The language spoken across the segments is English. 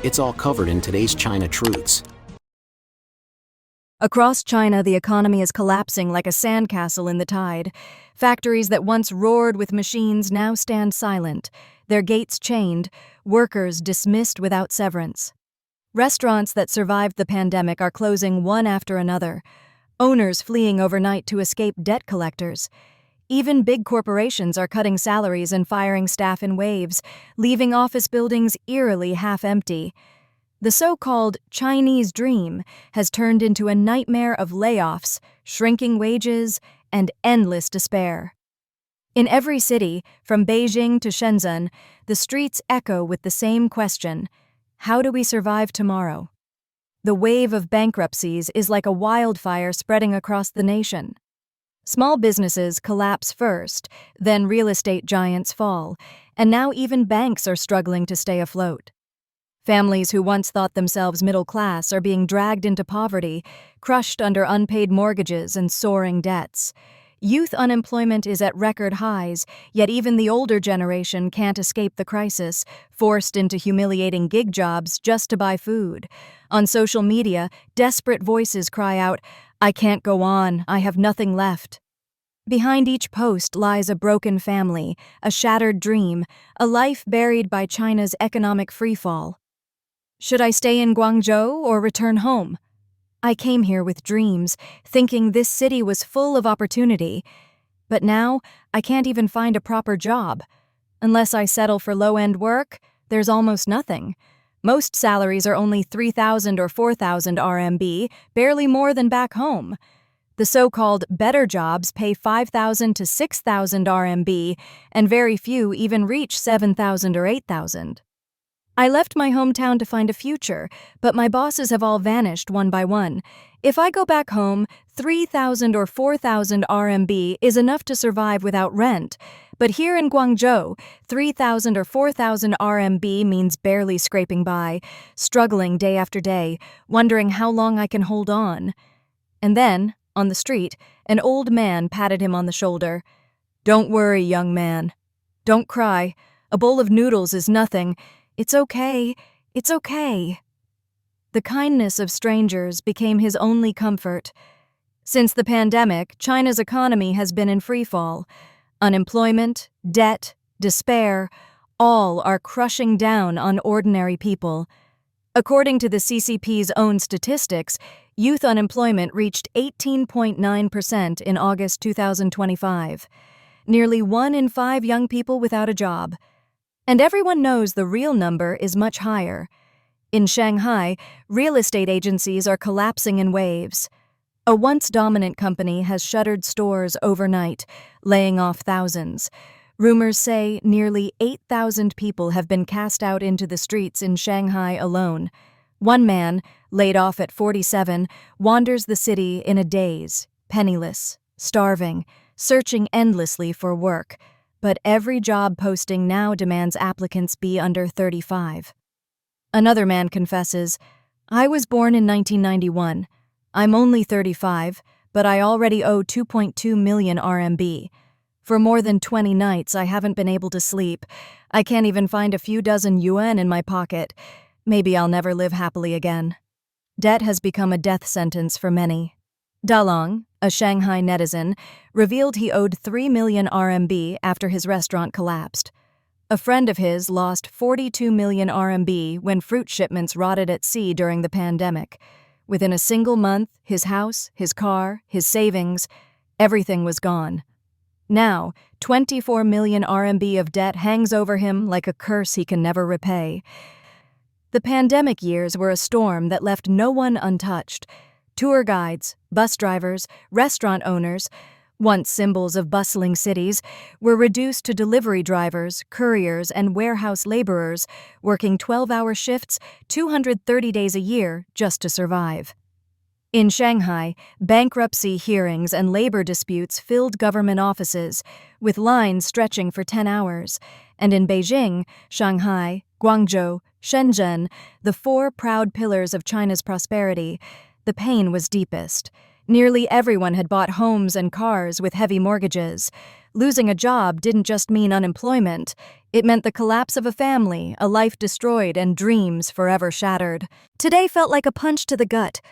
It's all covered in today's China Truths. Across China, the economy is collapsing like a sandcastle in the tide. Factories that once roared with machines now stand silent, their gates chained, workers dismissed without severance. Restaurants that survived the pandemic are closing one after another, owners fleeing overnight to escape debt collectors. Even big corporations are cutting salaries and firing staff in waves, leaving office buildings eerily half-empty. The so-called Chinese dream has turned into a nightmare of layoffs, shrinking wages, and endless despair. In every city, from Beijing to Shenzhen, the streets echo with the same question: how do we survive tomorrow? The wave of bankruptcies is like a wildfire spreading across the nation. Small businesses collapse first, then real estate giants fall, and now even banks are struggling to stay afloat. Families who once thought themselves middle class are being dragged into poverty, crushed under unpaid mortgages and soaring debts. Youth unemployment is at record highs, yet even the older generation can't escape the crisis, forced into humiliating gig jobs just to buy food. On social media, desperate voices cry out, "I can't go on, I have nothing left." Behind each post lies a broken family, a shattered dream, a life buried by China's economic freefall. Should I stay in Guangzhou or return home? I came here with dreams, thinking this city was full of opportunity. But now, I can't even find a proper job. Unless I settle for low-end work, there's almost nothing. Most salaries are only 3,000 or 4,000 RMB, barely more than back home. The so-called better jobs pay 5,000 to 6,000 RMB, and very few even reach 7,000 or 8,000. I left my hometown to find a future, but my bosses have all vanished one by one. If I go back home, 3,000 or 4,000 RMB is enough to survive without rent. But here in Guangzhou, 3,000 or 4,000 RMB means barely scraping by, struggling day after day, wondering how long I can hold on. And then, on the street, an old man patted him on the shoulder. "Don't worry, young man. Don't cry. A bowl of noodles is nothing. It's okay. It's okay." The kindness of strangers became his only comfort. Since the pandemic, China's economy has been in freefall. Unemployment, debt, despair, all are crushing down on ordinary people. According to the CCP's own statistics, youth unemployment reached 18.9% in August 2025. Nearly 1 in 5 young people without a job. And everyone knows the real number is much higher. In Shanghai, real estate agencies are collapsing in waves. A once dominant company has shuttered stores overnight, laying off thousands. Rumors say nearly 8,000 people have been cast out into the streets in Shanghai alone. One man, laid off at 47, wanders the city in a daze, penniless, starving, searching endlessly for work. But every job posting now demands applicants be under 35. Another man confesses, "I was born in 1991. I'm only 35, but I already owe 2.2 million RMB. For more than 20 nights, I haven't been able to sleep. I can't even find a few dozen yuan in my pocket. Maybe I'll never live happily again." Debt has become a death sentence for many. Dalong, a Shanghai netizen, revealed he owed 3 million RMB after his restaurant collapsed. A friend of his lost 42 million RMB when fruit shipments rotted at sea during the pandemic. Within a single month, his house, his car, his savings, everything was gone. Now, 24 million RMB of debt hangs over him like a curse he can never repay. The pandemic years were a storm that left no one untouched. Tour guides, bus drivers, restaurant owners, once symbols of bustling cities, were reduced to delivery drivers, couriers, and warehouse laborers, working 12-hour shifts 230 days a year just to survive. In Shanghai, bankruptcy hearings and labor disputes filled government offices, with lines stretching for 10 hours. And in Beijing, Shanghai, Guangzhou, Shenzhen, the 4 proud pillars of China's prosperity, the pain was deepest. Nearly everyone had bought homes and cars with heavy mortgages. Losing a job didn't just mean unemployment. It meant the collapse of a family, a life destroyed, and dreams forever shattered. Today felt like a punch to the gut.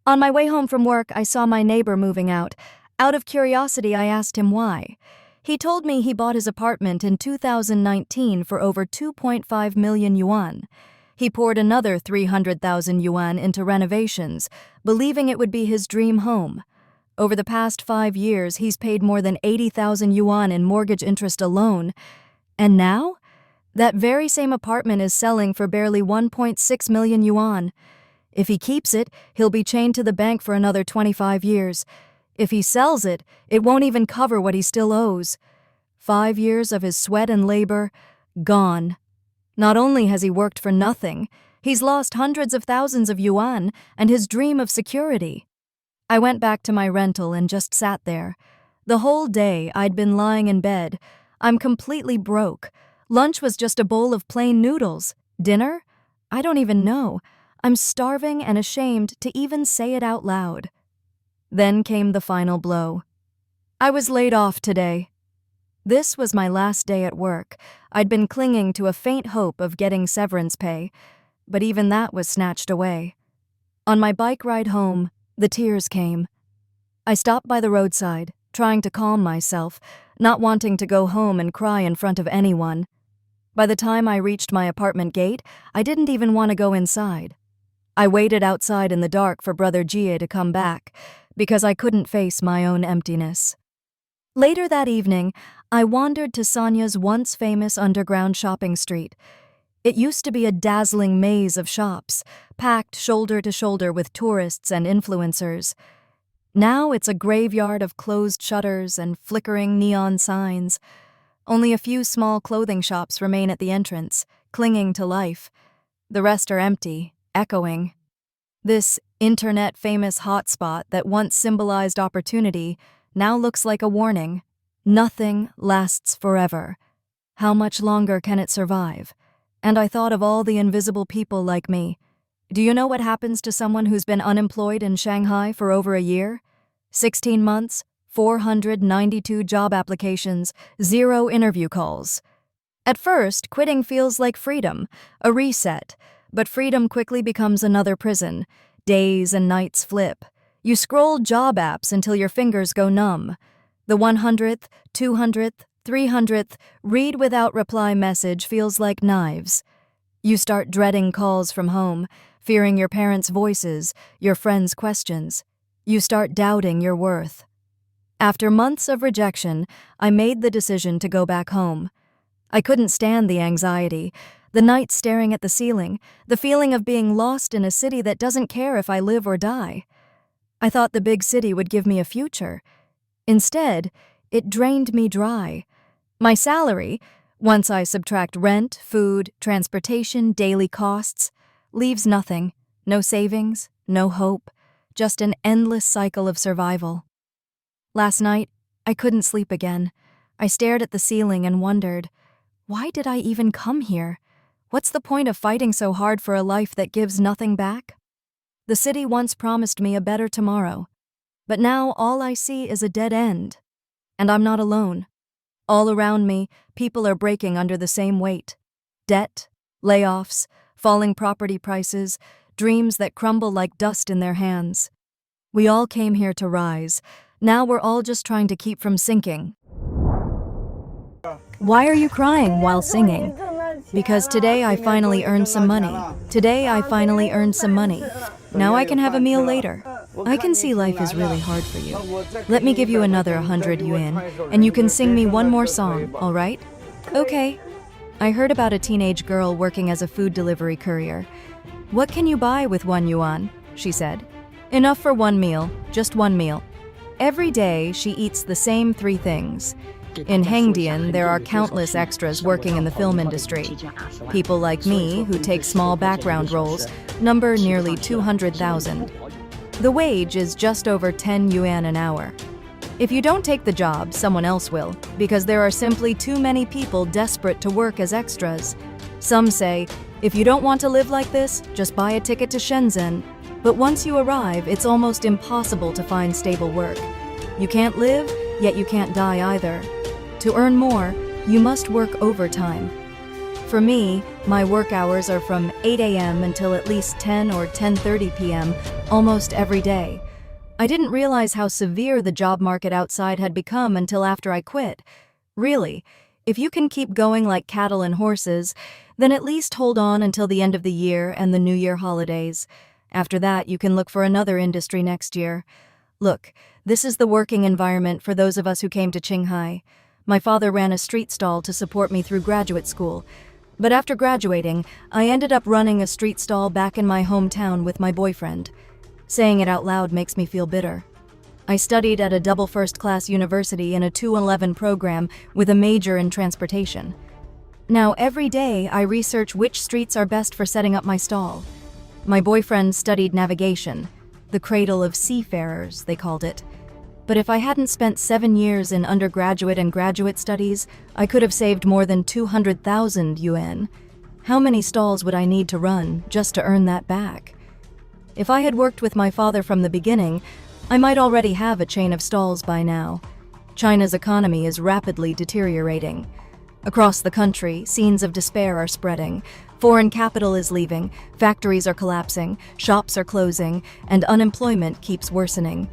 On my way home from work, I saw my neighbor moving out. Out of curiosity, I asked him why. He told me he bought his apartment in 2019 for over 2.5 million yuan. He poured another 300,000 yuan into renovations, believing it would be his dream home. Over the past 5 years, he's paid more than 80,000 yuan in mortgage interest alone. And now? That very same apartment is selling for barely 1.6 million yuan. If he keeps it, he'll be chained to the bank for another 25 years. If he sells it, it won't even cover what he still owes. 5 years of his sweat and labor, gone. Not only has he worked for nothing, he's lost hundreds of thousands of yuan and his dream of security. I went back to my rental and just sat there. The whole day I'd been lying in bed. I'm completely broke. Lunch was just a bowl of plain noodles. Dinner? I don't even know. I'm starving and ashamed to even say it out loud. Then came the final blow. I was laid off today. This was my last day at work. I'd been clinging to a faint hope of getting severance pay, but even that was snatched away. On my bike ride home, the tears came. I stopped by the roadside, trying to calm myself, not wanting to go home and cry in front of anyone. By the time I reached my apartment gate, I didn't even want to go inside. I waited outside in the dark for Brother Jie to come back, because I couldn't face my own emptiness. Later that evening, I wandered to Sonya's once famous underground shopping street. It used to be a dazzling maze of shops, packed shoulder to shoulder with tourists and influencers. Now it's a graveyard of closed shutters and flickering neon signs. Only a few small clothing shops remain at the entrance, clinging to life. The rest are empty, echoing. This internet-famous hotspot that once symbolized opportunity now looks like a warning. Nothing lasts forever. How much longer can it survive? And I thought of all the invisible people like me. Do you know what happens to someone who's been unemployed in Shanghai for over a year? 16 months, 492 job applications, 0 interview calls. At first, quitting feels like freedom, a reset, but freedom quickly becomes another prison. Days and nights flip. You scroll job apps until your fingers go numb. The 100th, 200th, 300th read without reply message feels like knives. You start dreading calls from home, fearing your parents' voices, your friends' questions. You start doubting your worth. After months of rejection, I made the decision to go back home. I couldn't stand the anxiety, the nights staring at the ceiling, the feeling of being lost in a city that doesn't care if I live or die. I thought the big city would give me a future. Instead, it drained me dry. My salary, once I subtract rent, food, transportation, daily costs, leaves nothing. No savings, no hope, just an endless cycle of survival. Last night, I couldn't sleep again. I stared at the ceiling and wondered, why did I even come here? What's the point of fighting so hard for a life that gives nothing back? The city once promised me a better tomorrow, but now all I see is a dead end. And I'm not alone. All around me, people are breaking under the same weight. Debt, layoffs, falling property prices, dreams that crumble like dust in their hands. We all came here to rise. Now we're all just trying to keep from sinking. Why are you crying while singing? Because today I finally earned some money. Today I finally earned some money. Now I can have a meal later. I can see life is really hard for you. Let me give you another 100 yuan, and you can sing me one more song, all right? Okay. I heard about a teenage girl working as a food delivery courier. What can you buy with 1 yuan? She said. Enough for one meal, just one meal. Every day she eats the same 3 things. In Hengdian, there are countless extras working in the film industry. People like me, who take small background roles, number nearly 200,000. The wage is just over 10 yuan an hour. If you don't take the job, someone else will, because there are simply too many people desperate to work as extras. Some say, if you don't want to live like this, just buy a ticket to Shenzhen. But once you arrive, it's almost impossible to find stable work. You can't live, yet you can't die either. To earn more, you must work overtime. For me, my work hours are from 8 a.m. until at least 10 or 10:30 p.m. almost every day. I didn't realize how severe the job market outside had become until after I quit. Really, if you can keep going like cattle and horses, then at least hold on until the end of the year and the New Year holidays. After that, you can look for another industry next year. Look, this is the working environment for those of us who came to Qinghai. My father ran a street stall to support me through graduate school. But after graduating, I ended up running a street stall back in my hometown with my boyfriend. Saying it out loud makes me feel bitter. I studied at a double first-class university in a 211 program with a major in transportation. Now, every day, I research which streets are best for setting up my stall. My boyfriend studied navigation, the cradle of seafarers, they called it. But if I hadn't spent 7 years in undergraduate and graduate studies, I could have saved more than 200,000 yuan. How many stalls would I need to run just to earn that back? If I had worked with my father from the beginning, I might already have a chain of stalls by now. China's economy is rapidly deteriorating. Across the country, scenes of despair are spreading. Foreign capital is leaving, factories are collapsing, shops are closing, and unemployment keeps worsening.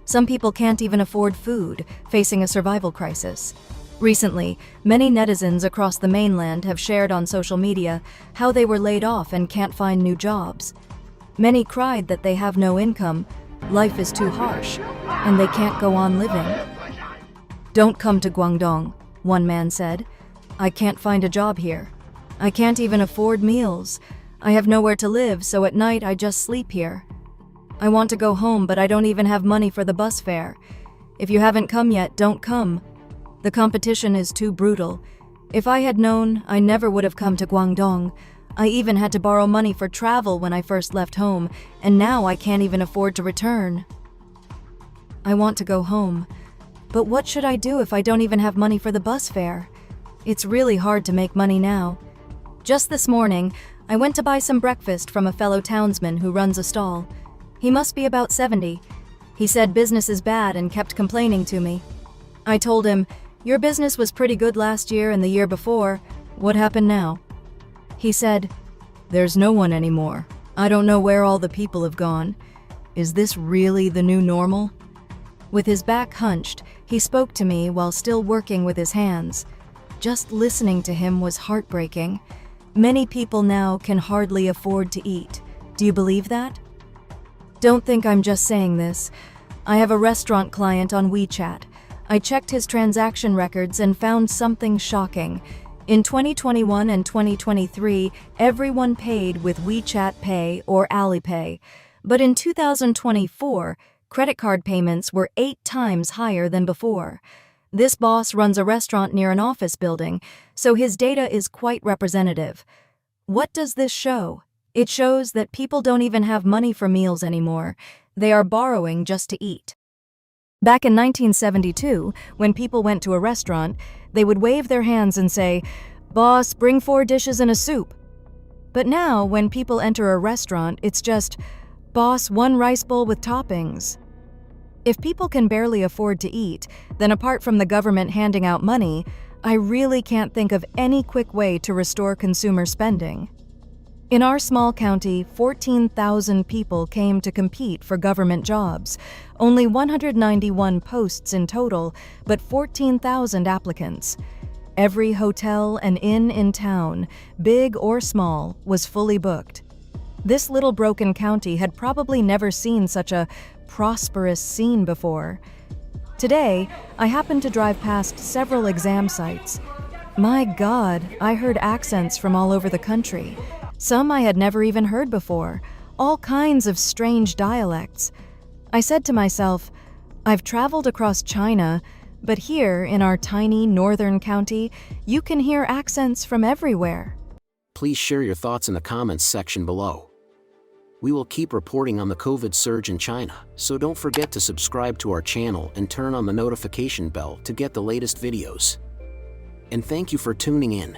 Some people can't even afford food, facing a survival crisis. Recently, many netizens across the mainland have shared on social media how they were laid off and can't find new jobs. Many cried that they have no income, life is too harsh, and they can't go on living. "Don't come to Guangdong," one man said. "I can't find a job here. I can't even afford meals. I have nowhere to live, so at night I just sleep here. I want to go home, but I don't even have money for the bus fare. If you haven't come yet, don't come. The competition is too brutal. If I had known, I never would have come to Guangdong. I even had to borrow money for travel when I first left home, and now I can't even afford to return. I want to go home. But what should I do if I don't even have money for the bus fare? It's really hard to make money now. Just this morning, I went to buy some breakfast from a fellow townsman who runs a stall. He must be about 70. He said business is bad and kept complaining to me. I told him, "Your business was pretty good last year and the year before. What happened now?" He said, "There's no one anymore. I don't know where all the people have gone. Is this really the new normal?" With his back hunched, he spoke to me while still working with his hands. Just listening to him was heartbreaking. Many people now can hardly afford to eat. Do you believe that? Don't think I'm just saying this. I have a restaurant client on WeChat. I checked his transaction records and found something shocking. In 2021 and 2023, everyone paid with WeChat Pay or Alipay. But in 2024, credit card payments were 8 times higher than before. This boss runs a restaurant near an office building, so his data is quite representative. What does this show? It shows that people don't even have money for meals anymore. They are borrowing just to eat. Back in 1972, when people went to a restaurant, they would wave their hands and say, "Boss, bring 4 dishes and a soup." But now, when people enter a restaurant, it's just, "Boss, 1 rice bowl with toppings." If people can barely afford to eat, then apart from the government handing out money, I really can't think of any quick way to restore consumer spending. In our small county, 14,000 people came to compete for government jobs. Only 191 posts in total, but 14,000 applicants. Every hotel and inn in town, big or small, was fully booked. This little broken county had probably never seen such a prosperous scene before. Today, I happened to drive past several exam sites. My God, I heard accents from all over the country. Some I had never even heard before, all kinds of strange dialects. I said to myself, I've traveled across China, but here in our tiny northern county, you can hear accents from everywhere. Please share your thoughts in the comments section below. We will keep reporting on the COVID surge in China, so don't forget to subscribe to our channel and turn on the notification bell to get the latest videos. And thank you for tuning in.